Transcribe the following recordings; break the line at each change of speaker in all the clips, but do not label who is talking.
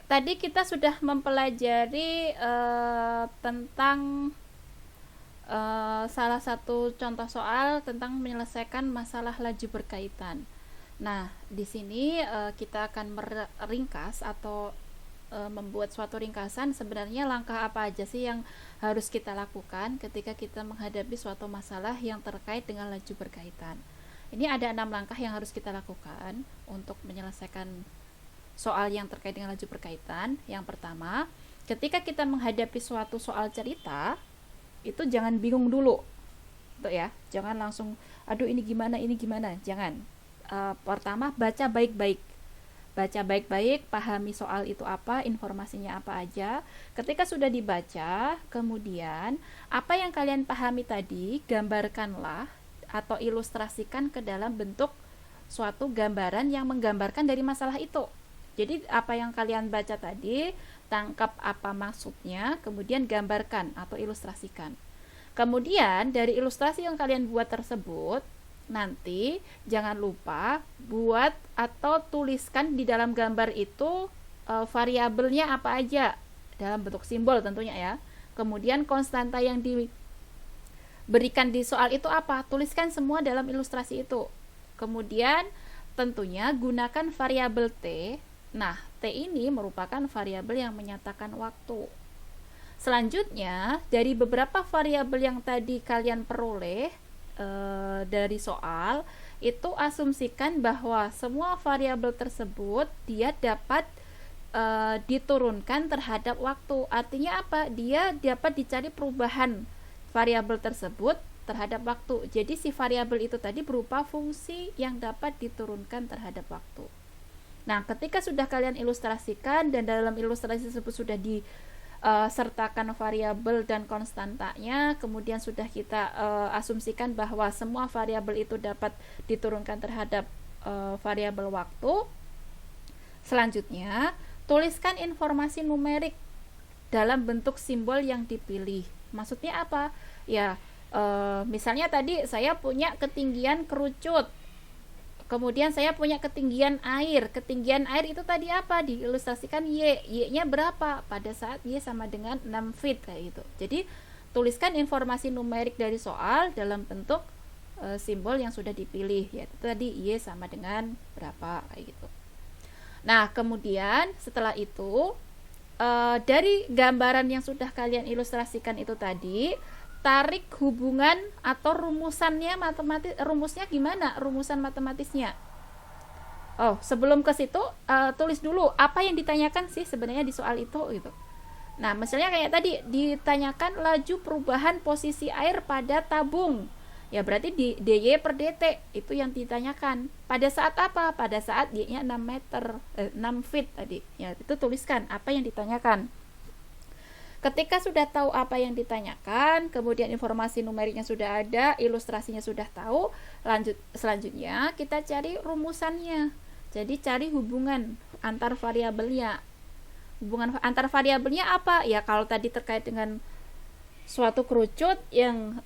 tadi kita sudah mempelajari tentang salah satu contoh soal tentang menyelesaikan masalah laju berkaitan. Nah, di sini kita akan meringkas atau membuat suatu ringkasan sebenarnya langkah apa aja sih yang harus kita lakukan ketika kita menghadapi suatu masalah yang terkait dengan laju berkaitan. Ini ada 6 langkah yang harus kita lakukan untuk menyelesaikan soal yang terkait dengan laju berkaitan. Yang pertama, ketika kita menghadapi suatu soal cerita, itu jangan bingung dulu tuh ya, jangan langsung aduh ini gimana, jangan. Pertama, baca baik-baik, pahami soal itu apa, informasinya apa aja. Ketika sudah dibaca, kemudian apa yang kalian pahami tadi gambarkanlah atau ilustrasikan ke dalam bentuk suatu gambaran yang menggambarkan dari masalah itu. Jadi apa yang kalian baca tadi, tangkap apa maksudnya, kemudian gambarkan atau ilustrasikan. Kemudian dari ilustrasi yang kalian buat tersebut, nanti jangan lupa buat atau tuliskan di dalam gambar itu variabelnya apa aja dalam bentuk simbol tentunya ya. Kemudian konstanta yang diberikan di soal itu apa, tuliskan semua dalam ilustrasi itu. Kemudian tentunya gunakan variabel T. Nah, T ini merupakan variabel yang menyatakan waktu. Selanjutnya, dari beberapa variabel yang tadi kalian peroleh dari soal, itu asumsikan bahwa semua variabel tersebut dia dapat diturunkan terhadap waktu. Artinya apa? Dia dapat dicari perubahan variabel tersebut terhadap waktu. Jadi si variabel itu tadi berupa fungsi yang dapat diturunkan terhadap waktu. Nah, ketika sudah kalian ilustrasikan dan dalam ilustrasi tersebut sudah disertakan variabel dan konstantanya, kemudian sudah kita asumsikan bahwa semua variabel itu dapat diturunkan terhadap variabel waktu. Selanjutnya, tuliskan informasi numerik dalam bentuk simbol yang dipilih. Maksudnya apa? Ya, misalnya tadi saya punya ketinggian kerucut. Kemudian saya punya ketinggian air. Ketinggian air itu tadi apa? Diilustrasikan Y. Y-nya berapa? Pada saat Y sama dengan 6 feet kayak gitu. Jadi, tuliskan informasi numerik dari soal dalam bentuk simbol yang sudah dipilih. Yaitu tadi Y sama dengan berapa kayak gitu. Nah, kemudian setelah itu dari gambaran yang sudah kalian ilustrasikan itu tadi, tarik hubungan atau rumusannya rumusnya gimana? Rumusan matematisnya. Oh, sebelum ke situ tulis dulu apa yang ditanyakan sih sebenarnya di soal itu gitu. Nah, misalnya kayak tadi ditanyakan laju perubahan posisi air pada tabung. Ya berarti di DY per DT itu yang ditanyakan. Pada saat apa? Pada saat Y-nya 6 feet tadi. Ya, itu tuliskan apa yang ditanyakan. Ketika sudah tahu apa yang ditanyakan, kemudian informasi numeriknya sudah ada, ilustrasinya sudah tahu, selanjutnya kita cari rumusannya. Jadi cari hubungan antar variabelnya. Hubungan antar variabelnya apa? Ya kalau tadi terkait dengan suatu kerucut yang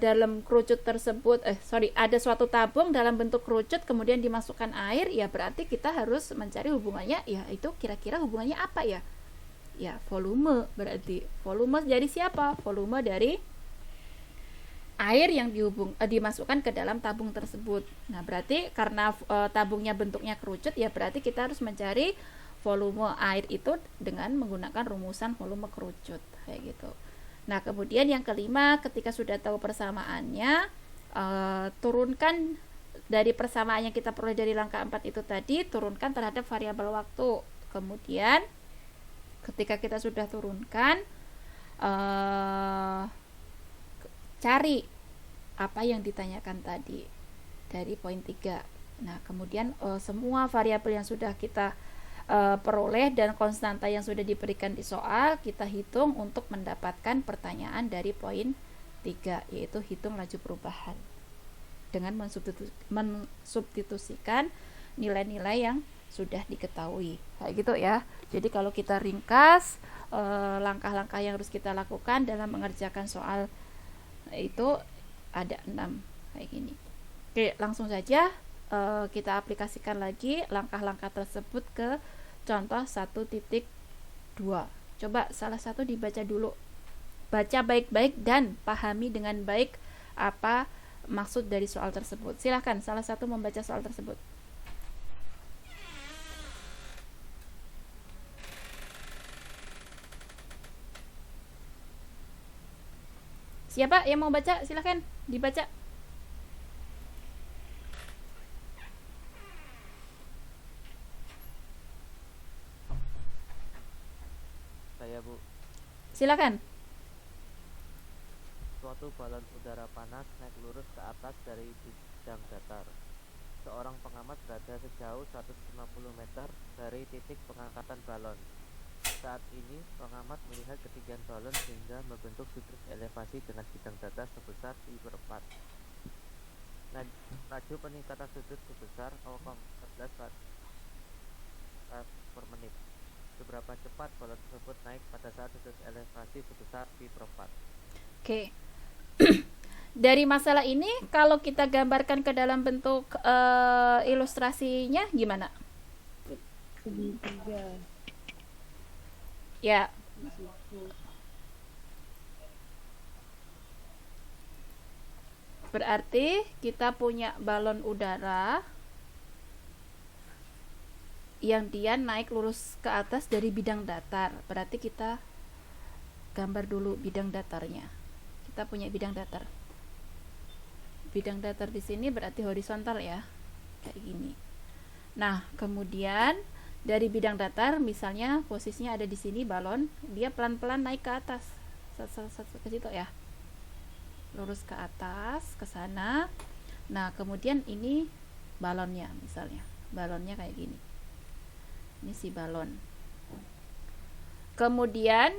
dalam kerucut tersebut ada suatu tabung dalam bentuk kerucut kemudian dimasukkan air, ya berarti kita harus mencari hubungannya, ya itu kira-kira hubungannya apa ya? Ya volume, berarti volume dari siapa? Volume dari air yang dimasukkan ke dalam tabung tersebut. Nah berarti karena tabungnya bentuknya kerucut, ya berarti kita harus mencari volume air itu dengan menggunakan rumusan volume kerucut kayak gitu. Nah kemudian yang kelima, ketika sudah tahu persamaannya, turunkan dari persamaan yang kita peroleh dari langkah 4 itu tadi, turunkan terhadap variabel waktu. Kemudian ketika kita sudah turunkan, cari apa yang ditanyakan tadi dari poin 3. Nah kemudian semua variabel yang sudah kita peroleh dan konstanta yang sudah diberikan di soal, kita hitung untuk mendapatkan pertanyaan dari poin 3, yaitu hitung laju perubahan dengan mensubstitusikan nilai-nilai yang sudah diketahui kayak gitu ya. Jadi kalau kita ringkas langkah-langkah yang harus kita lakukan dalam mengerjakan soal itu ada 6 kayak gini. Oke, langsung saja kita aplikasikan lagi langkah-langkah tersebut ke contoh 1.2. Coba salah satu dibaca dulu. Baca baik-baik dan pahami dengan baik apa maksud dari soal tersebut. Silahkan salah satu membaca soal tersebut. Siapa yang mau baca? Silahkan dibaca.
Saya, Bu.
Silakan.
Suatu balon udara panas naik lurus ke atas dari bidang datar. Seorang pengamat berada sejauh 150 meter dari titik pengangkatan balon. Saat ini, pengamat melihat ketinggian balon hingga membentuk sudut elevasi dengan bidang datar sebesar pi/4. Laju peningkatan sudut sebesar 0,14 per menit. Seberapa cepat balon tersebut naik pada saat sudut elevasi sebesar pi/4?
Oke. Dari masalah ini kalau kita gambarkan ke dalam bentuk ilustrasinya gimana?
Segitiga.
Ya. Berarti kita punya balon udara yang dia naik lurus ke atas dari bidang datar. Berarti kita gambar dulu bidang datarnya. Kita punya bidang datar. Bidang datar di sini berarti horizontal ya. Kayak gini. Nah, kemudian dari bidang datar misalnya posisinya ada di sini balon, dia pelan-pelan naik ke atas. Ke situ ya. Lurus ke atas, ke sana. Nah, kemudian ini balonnya misalnya. Balonnya kayak gini. Ini si balon. Kemudian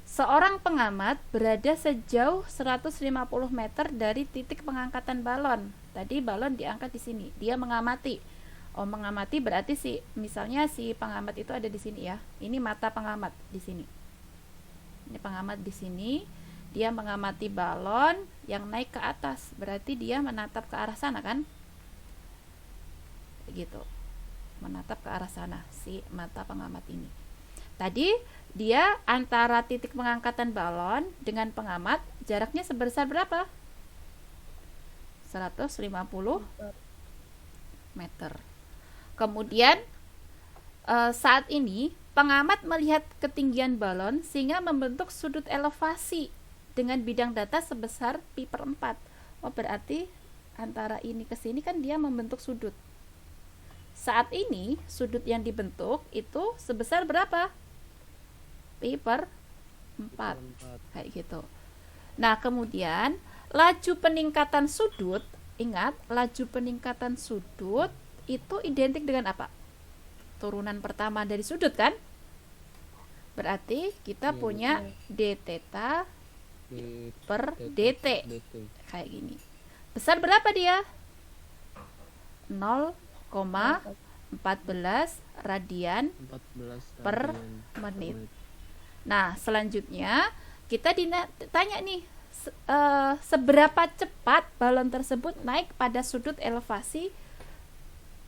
seorang pengamat berada sejauh 150 meter dari titik pengangkatan balon. Tadi balon diangkat di sini. Dia mengamati. Mengamati berarti misalnya si pengamat itu ada di sini ya. Ini mata pengamat di sini. Ini pengamat di sini. Dia mengamati balon yang naik ke atas. Berarti dia menatap ke arah sana kan? Begitu. Menatap ke arah sana si mata pengamat ini. Tadi dia antara titik pengangkatan balon dengan pengamat jaraknya sebesar berapa? 150 meter. Kemudian saat ini pengamat melihat ketinggian balon sehingga membentuk sudut elevasi dengan bidang datar sebesar pi/4. Berarti antara ini ke sini kan dia membentuk sudut. Saat ini sudut yang dibentuk itu sebesar berapa? pi/4. Kayak gitu. Nah, kemudian laju peningkatan sudut, ingat, laju peningkatan sudut itu identik dengan apa? Turunan pertama dari sudut kan? Berarti kita punya d theta per dt. Kayak gini. Besar berapa dia? 0,14 radian per menit. Nah, selanjutnya kita ditanya nih, seberapa cepat balon tersebut naik pada sudut elevasi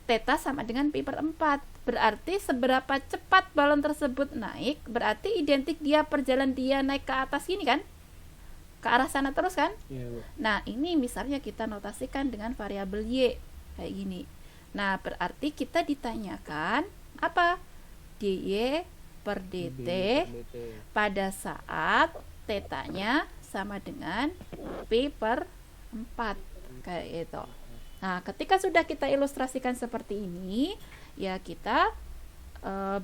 theta sama dengan pi/4. Berarti seberapa cepat balon tersebut naik, berarti identik perjalanan dia naik ke atas gini kan? Ke arah sana terus kan?
Iya, Bu.
Nah, ini misalnya kita notasikan dengan variabel y kayak gini. Nah, berarti kita ditanyakan apa? dy per dt pada saat tetanya sama dengan pi/4 kayak gitu. Nah, ketika sudah kita ilustrasikan seperti ini, ya kita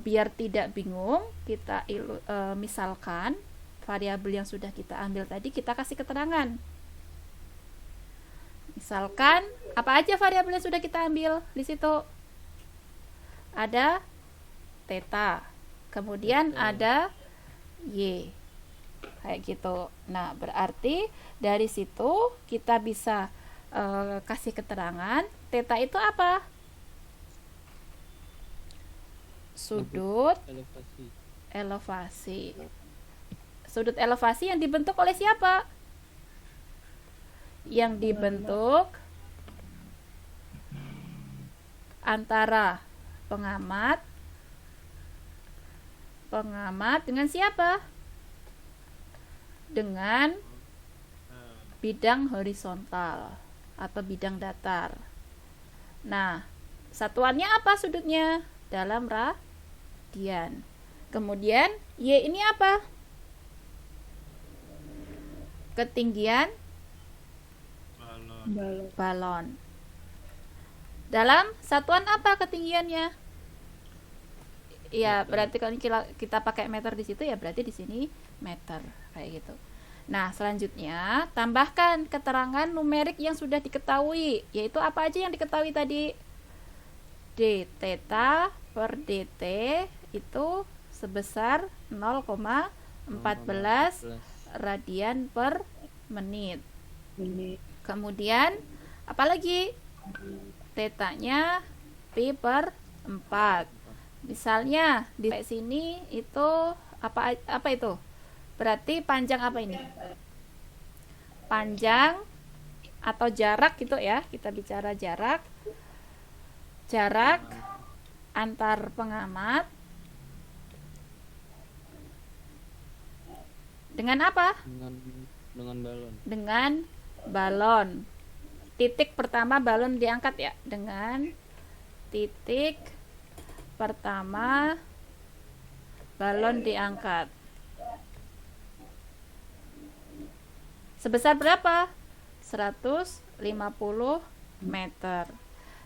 biar tidak bingung, kita misalkan variabel yang sudah kita ambil tadi kita kasih keterangan. Misalkan apa aja variabel yang sudah kita ambil di situ? Ada theta, kemudian ada y, kayak gitu. Nah, berarti dari situ kita bisa kasih keterangan theta itu apa? Sudut elevasi. Sudut elevasi yang dibentuk oleh siapa? Yang dibentuk antara pengamat dengan siapa? Dengan bidang horizontal atau bidang datar. Nah, satuannya apa sudutnya? Dalam radian. Kemudian Y ini apa? Ketinggian balon. Dalam satuan apa ketinggiannya? Ya, berarti kalau kita pakai meter di situ ya berarti di sini meter kayak gitu. Nah, selanjutnya tambahkan keterangan numerik yang sudah diketahui, yaitu apa aja yang diketahui tadi? D theta per dt itu sebesar 0,14 radian per menit. Kemudian apalagi? Tetanya pi per 4. Misalnya di sini itu apa itu? Berarti panjang apa ini? Panjang atau jarak gitu ya. Kita bicara jarak. Jarak antar pengamat dengan apa?
Dengan balon.
Dengan balon. Titik pertama balon diangkat ya, dengan titik pertama balon diangkat. Sebesar berapa? 150 meter.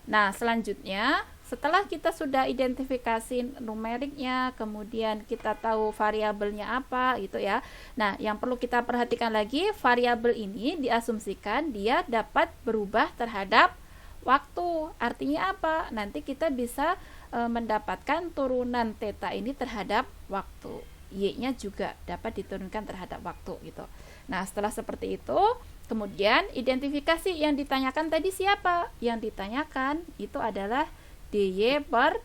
Nah, selanjutnya setelah kita sudah identifikasi numeriknya, kemudian kita tahu variabelnya apa gitu ya. Nah, yang perlu kita perhatikan lagi, variabel ini diasumsikan dia dapat berubah terhadap waktu. Artinya apa? Nanti kita bisa mendapatkan turunan theta ini terhadap waktu. Y-nya juga dapat diturunkan terhadap waktu gitu. Nah, setelah seperti itu, kemudian identifikasi yang ditanyakan tadi siapa? Yang ditanyakan itu adalah dy per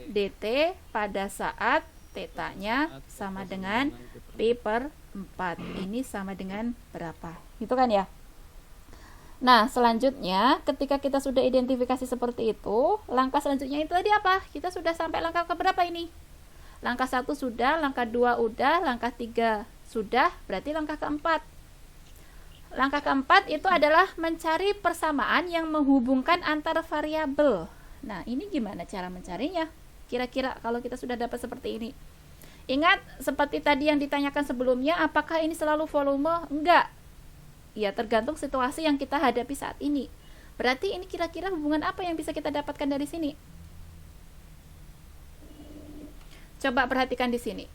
dt pada saat tetanya sama dengan pi per 4. Ini sama dengan berapa? Gitu kan ya? Nah, selanjutnya ketika kita sudah identifikasi seperti itu, langkah selanjutnya itu tadi apa? Kita sudah sampai langkah ke berapa ini? Langkah 1 sudah, langkah 2 udah, langkah 3 sudah, berarti langkah keempat. Langkah keempat itu adalah mencari persamaan yang menghubungkan antara variabel. Nah, ini gimana cara mencarinya? Kira-kira kalau kita sudah dapat seperti ini. Ingat, seperti tadi yang ditanyakan sebelumnya, apakah ini selalu volume? Enggak. Ya, tergantung situasi yang kita hadapi saat ini. Berarti ini kira-kira hubungan apa yang bisa kita dapatkan dari sini? Coba perhatikan di sini.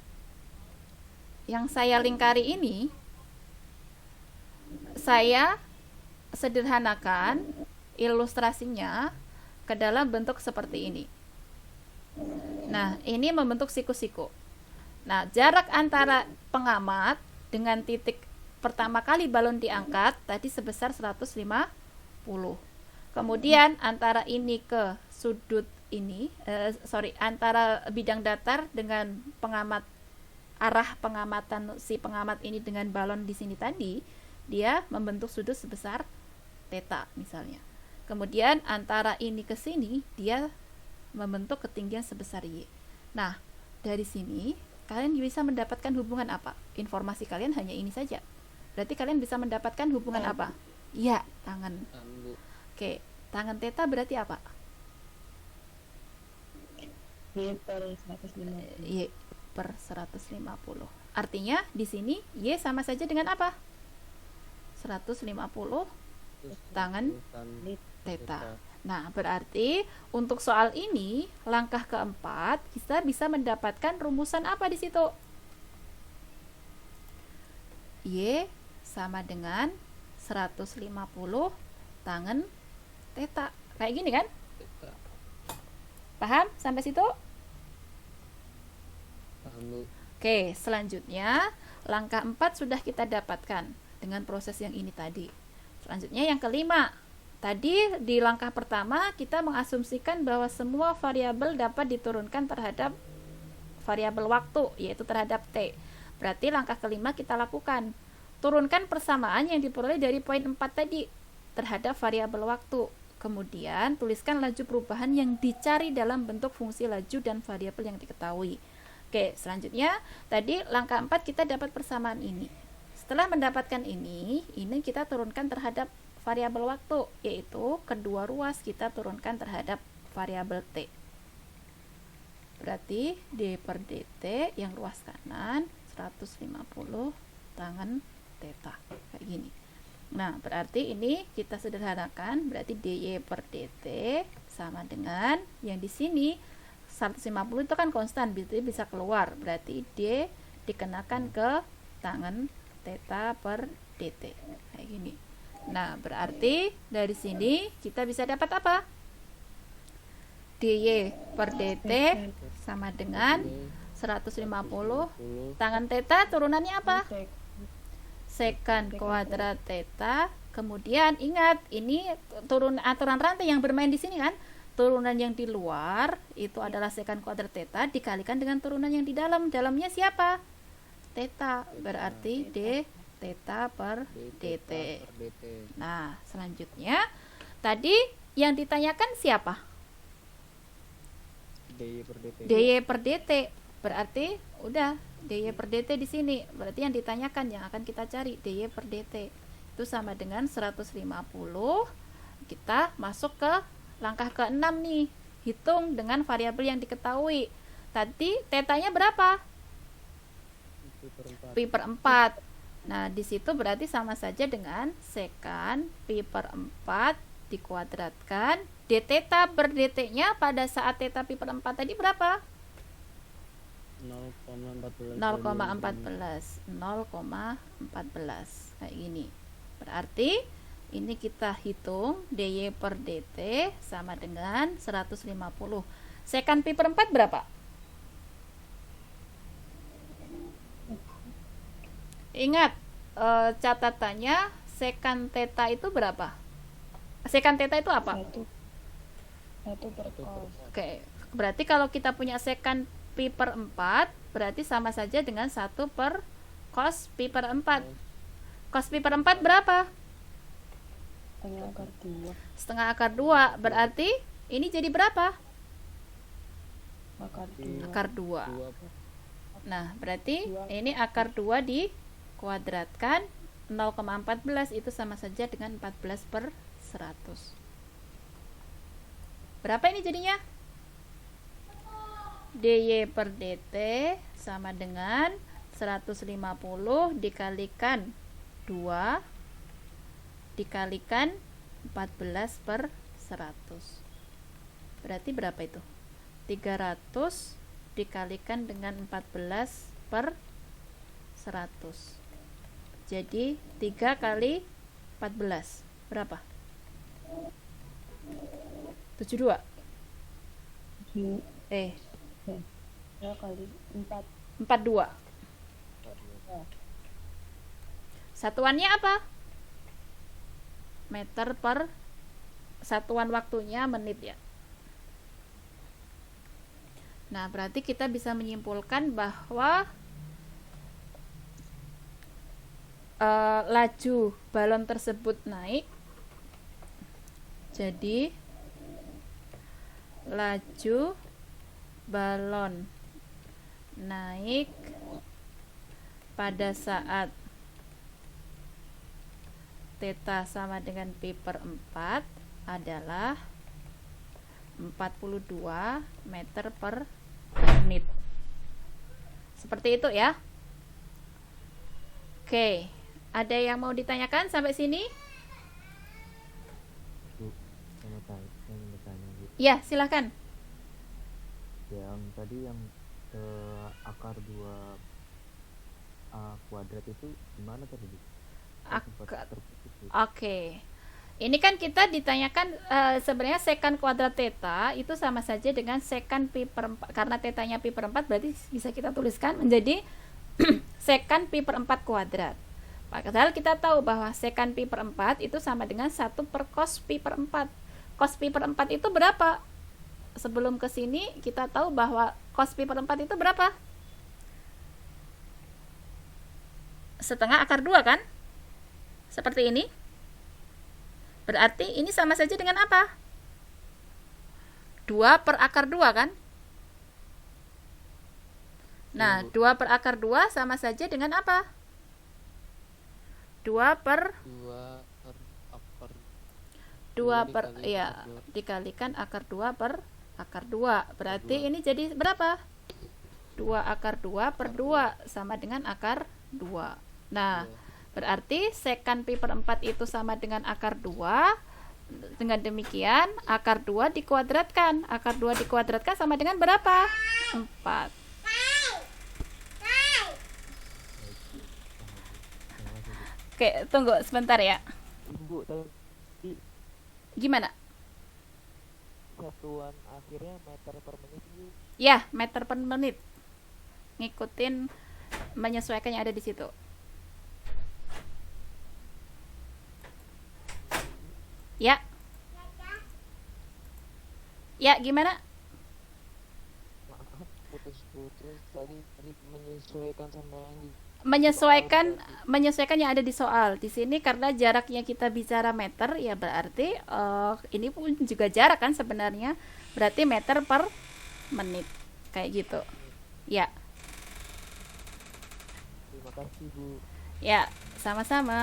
Yang saya lingkari ini, saya sederhanakan ilustrasinya ke dalam bentuk seperti ini. Nah, ini membentuk siku-siku. Nah, jarak antara pengamat dengan titik pertama kali balon diangkat tadi sebesar 150. Kemudian antara ini ke sudut ini, antara bidang datar dengan pengamat, arah pengamatan si pengamat ini dengan balon di sini tadi, dia membentuk sudut sebesar theta misalnya. Kemudian antara ini ke sini dia membentuk ketinggian sebesar y. Nah, dari sini kalian bisa mendapatkan hubungan apa? Informasi kalian hanya ini saja. Berarti kalian bisa mendapatkan hubungan apa? Iya, tangan. Oke, tangan theta berarti apa?
Y per 150.
Y per 150. Artinya di sini y sama saja dengan apa? 150 tangan theta. Nah, berarti untuk soal ini langkah keempat kita bisa mendapatkan rumusan apa di situ? Y sama dengan 150 tangan theta. Kayak gini kan? Paham sampai situ? Oke, selanjutnya langkah 4 sudah kita dapatkan dengan proses yang ini tadi. Selanjutnya yang kelima. Tadi di langkah pertama kita mengasumsikan bahwa semua variabel dapat diturunkan terhadap variabel waktu, yaitu terhadap T. Berarti langkah kelima kita lakukan. Turunkan persamaan yang diperoleh dari poin 4 tadi terhadap variabel waktu. Kemudian tuliskan laju perubahan yang dicari dalam bentuk fungsi laju dan variabel yang diketahui. Oke, selanjutnya tadi langkah 4 kita dapat persamaan ini. Setelah mendapatkan ini kita turunkan terhadap variabel waktu, yaitu kedua ruas kita turunkan terhadap variabel T. Berarti D per DT yang ruas kanan 150 tangen theta, kayak gini. Nah, berarti ini kita sederhanakan, berarti DY per DT sama dengan yang di sini 150 itu kan konstan, berarti bisa keluar. Berarti D dikenakan ke tangen theta per DT. Kayak gini. Nah, berarti dari sini kita bisa dapat apa? DY per DT sama dengan 150 tangen theta turunannya apa? Sekant kuadrat theta. Kemudian ingat, ini turun aturan rantai yang bermain di sini kan. Turunan yang di luar itu adalah sekant kuadrat theta dikalikan dengan turunan yang di dalam. Dalamnya siapa? Theta. Berarti D theta per DT. Nah, selanjutnya tadi yang ditanyakan siapa?
DY per DT.
DY per DT. Berarti udah DY per DT di sini. Berarti yang ditanyakan yang akan kita cari DY per DT. Itu sama dengan 150. Kita masuk ke langkah ke-6 nih. Hitung dengan variabel yang diketahui. Tadi tetanya berapa? Pi per 4. Nah, di situ berarti sama saja dengan sekant pi per 4 dikuadratkan d theta per dt-nya pada saat theta pi per 4 tadi berapa? 0,14 kayak gini. Berarti ini kita hitung dy per dt sama dengan 150. Sekant pi per 4 berapa? Ingat catatannya sekant theta itu berapa? Sekant theta itu apa?
1 per cos.
Oke, berarti kalau kita punya sekant pi per 4 berarti sama saja dengan 1 per cos pi per 4. Cos pi per 4 berapa? Setengah akar 2. Berarti ini jadi berapa? Akar 2. Nah, berarti ini akar 2 dikuadratkan 0,14 itu sama saja dengan 14 per 100. Berapa ini jadinya? dy per dt sama dengan 150 dikalikan 2 dikalikan 14 per 100. Berarti berapa itu? 300 dikalikan dengan 14 per 100. Jadi 3 kali 14 berapa? 72. 42. Satuannya apa? Meter per satuan waktunya menit ya. Nah, berarti kita bisa menyimpulkan bahwa laju balon tersebut naik. Jadi laju balon naik pada saat theta sama dengan pi per 4 adalah 42 meter per menit. Seperti itu ya. Oke, ada yang mau ditanyakan sampai sini?
Bu, saya mau bertanya Bu.
Ya, silakan.
Yang tadi yang akar 2 kuadrat itu gimana tadi Bu?
Oke. Ini kan kita ditanyakan sebenarnya sekant kuadrat theta itu sama saja dengan sekant pi per 4. Karena tetanya pi per 4 berarti bisa kita tuliskan menjadi sekant pi per 4 kuadrat. Padahal kita tahu bahwa sekant pi per 4 itu sama dengan 1 per cos pi per 4. Cos pi per 4 itu berapa? Sebelum ke sini kita tahu bahwa cos pi per 4 itu berapa? Setengah akar 2 kan? Seperti ini. Berarti ini sama saja dengan apa? 2 per akar 2 kan? Nah,
Iya, Bu.
2 per akar 2 sama saja dengan apa? 2 per
2 per akar
2
2
per
dikali
ya,
akar 2.
dikalikan akar 2 per akar 2. Berarti ini jadi berapa? 2 akar 2 per 2 sama dengan akar 2. Nah,
Iya.
berarti sekan pi per 4 itu sama dengan akar 2. Dengan demikian, akar 2 dikuadratkan. Akar 2 dikuadratkan sama dengan berapa? 4. Oke, tunggu sebentar ya.
Ibu, tadi
Gimana?
satuan akhirnya meter per menit, Bu.
Ya, meter per menit. Ngikutin menyesuaikan yang ada di situ. Ya. Ya, gimana?
Maaf, putus-putus tadi menyesuaikan sama yang di
Menyesuaikan yang ada di soal. Di sini karena jaraknya kita bicara meter, ya berarti ini pun juga jarak kan sebenarnya. Berarti meter per menit. Kayak gitu. Ya.
Terima kasih, Bu.
Ya, sama-sama.